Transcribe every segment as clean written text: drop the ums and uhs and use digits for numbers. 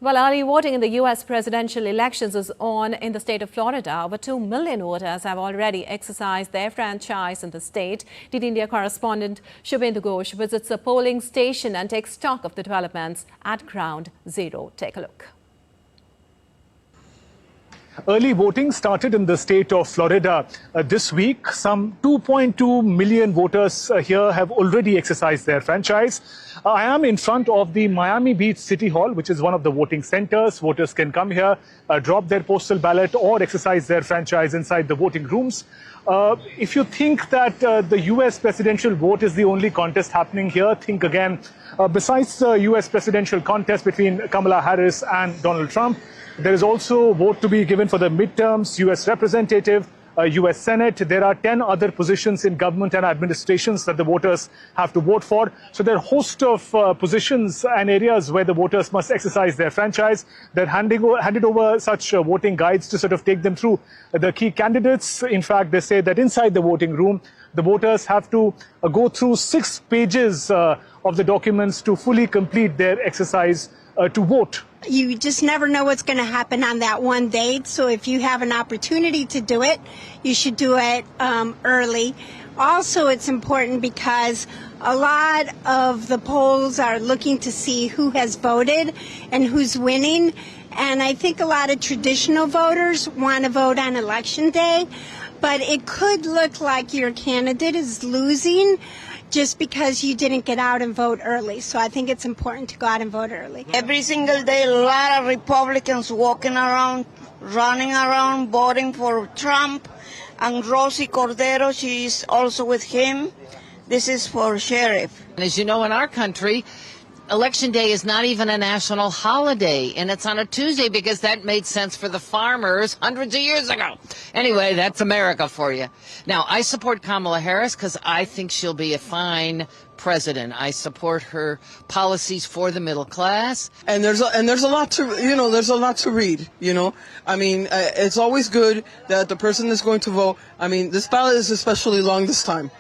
Well, early voting in the U.S. presidential elections is on in the state of Florida. Over 2 million voters have already exercised their franchise in the state. DD India correspondent Shubhendu Ghosh visits a polling station and takes stock of the developments at Ground Zero. Take a look. Early voting started in the state of Florida this week. Some 2.2 million voters here have already exercised their franchise. I am in front of the Miami Beach City Hall, which is one of the voting centers. Voters can come here, drop their postal ballot or exercise their franchise inside the voting rooms. If you think that the U.S. presidential vote is the only contest happening here, think again. Besides the U.S. presidential contest between Kamala Harris and Donald Trump, there is also a vote to be given for the midterms, U.S. representative, U.S. Senate. There are 10 other positions in government and administrations that the voters have to vote for. So there are a host of positions and areas where the voters must exercise their franchise. They're handed over such voting guides to sort of take them through the key candidates. In fact, they say that inside the voting room, the voters have to go through 6 pages of the documents to fully complete their exercise to vote. You just never know what's going to happen on that one date. So if you have an opportunity to do it, you should do it early. Also, it's important because a lot of the polls are looking to see who has voted and who's winning. And I think a lot of traditional voters want to vote on election day. But it could look like your candidate is losing just because you didn't get out and vote early. So I think it's important to go out and vote early. Every single day, a lot of Republicans walking around, running around, voting for Trump. And Rosie Cordero, she's also with him. This is for sheriff. As you know, in our country, Election Day is not even a national holiday, and it's on a Tuesday because that made sense for the farmers hundreds of years ago. Anyway, that's America for you. Now, I support Kamala Harris because I think she'll be a fine president. I support her policies for the middle class. And there's a lot to, there's a lot to read, I mean, it's always good that the person that's going to vote, I mean, this ballot is especially long this time,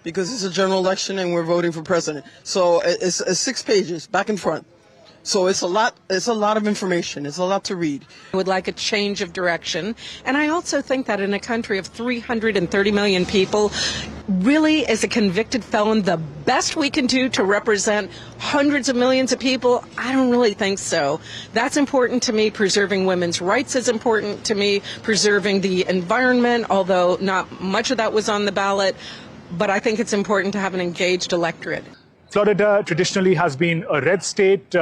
because it's a general election and we're voting for president. So it's 6 pages back and front. So it's a lot of information. It's a lot to read. I would like a change of direction. And I also think that in a country of 330 million people, really, as a convicted felon, the best we can do to represent hundreds of millions of people, I don't really think so. That's important to me. Preserving women's rights is important to me. Preserving the environment, although not much of that was on the ballot. But I think it's important to have an engaged electorate. Florida traditionally has been a red state,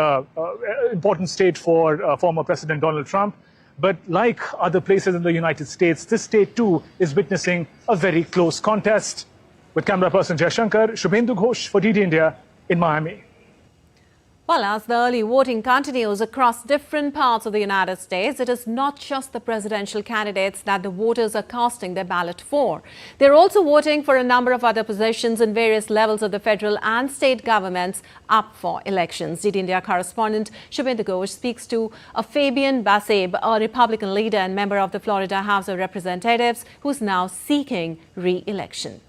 important state for former President Donald Trump. But like other places in the United States, this state too is witnessing a very close contest. With camera person Jayashankar, Shubhendu Ghosh for DD India in Miami. Well, as the early voting continues across different parts of the United States, it is not just the presidential candidates that the voters are casting their ballot for. They're also voting for a number of other positions in various levels of the federal and state governments up for elections. DD India correspondent Shubhendu Ghosh speaks to Fabian Baseb, a Republican leader and member of the Florida House of Representatives, who's now seeking re-election.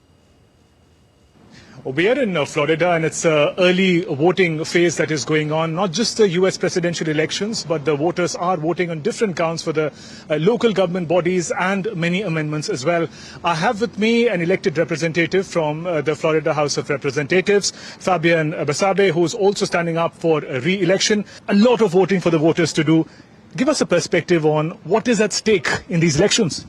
We are in Florida, and it's an early voting phase that is going on. Not just the U.S. presidential elections, but the voters are voting on different counts for the local government bodies and many amendments as well. I have with me an elected representative from the Florida House of Representatives, Fabian Basebe, who's also standing up for re-election. A lot of voting for the voters to do. Give us a perspective on what is at stake in these elections.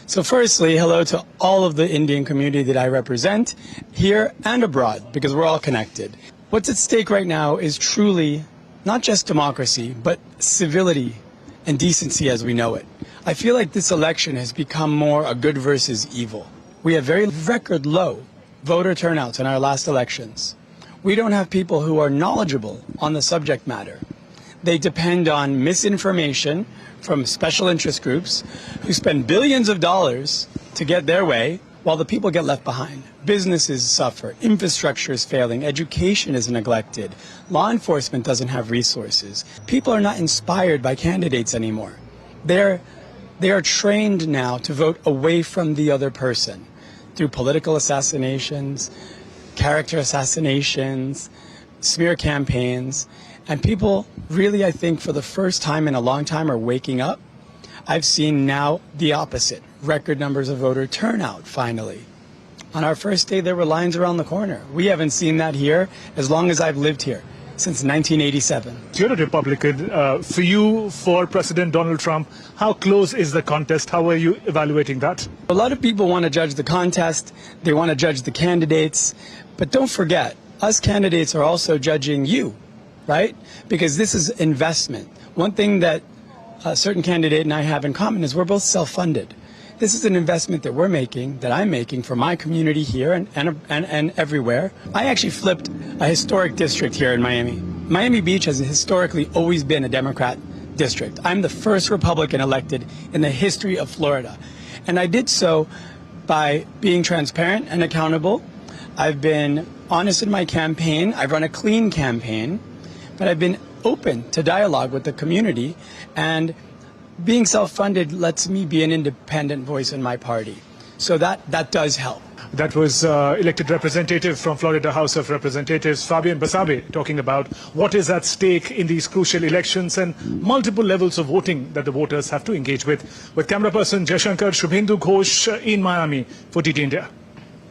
So firstly, hello to all of the Indian community that I represent here and abroad, because we're all connected. What's at stake right now is truly not just democracy, but civility and decency as we know it. I feel like this election has become more a good versus evil. We have very record low voter turnouts in our last elections. We don't have people who are knowledgeable on the subject matter. They depend on misinformation from special interest groups who spend billions of dollars to get their way while the people get left behind. Businesses suffer, infrastructure is failing, education is neglected, law enforcement doesn't have resources. People are not inspired by candidates anymore. They are trained now to vote away from the other person through political assassinations, character assassinations, smear campaigns, And people really, I think, for the first time in a long time are waking up. I've seen now the opposite. Record numbers of voter turnout, finally. On our first day, there were lines around the corner. We haven't seen that here as long as I've lived here, since 1987. You're a Republican. For you, for President Donald Trump, how close is the contest? How are you evaluating that? A lot of people want to judge the contest. They want to judge the candidates. But don't forget, us candidates are also judging you, right? Because this is investment. One thing that a certain candidate and I have in common is we're both self-funded. This is an investment that we're making, that I'm making for my community here and everywhere. I actually flipped a historic district here in Miami. Miami Beach has historically always been a Democrat district. I'm the first Republican elected in the history of Florida. And I did so by being transparent and accountable. I've been honest in my campaign. I've run a clean campaign, but I've been open to dialogue with the community, and being self-funded lets me be an independent voice in my party. So that does help. That was elected representative from Florida House of Representatives, Fabian Basabe, talking about what is at stake in these crucial elections and multiple levels of voting that the voters have to engage with. With camera person Jaishankar, Shubhendu Ghosh in Miami for TT India.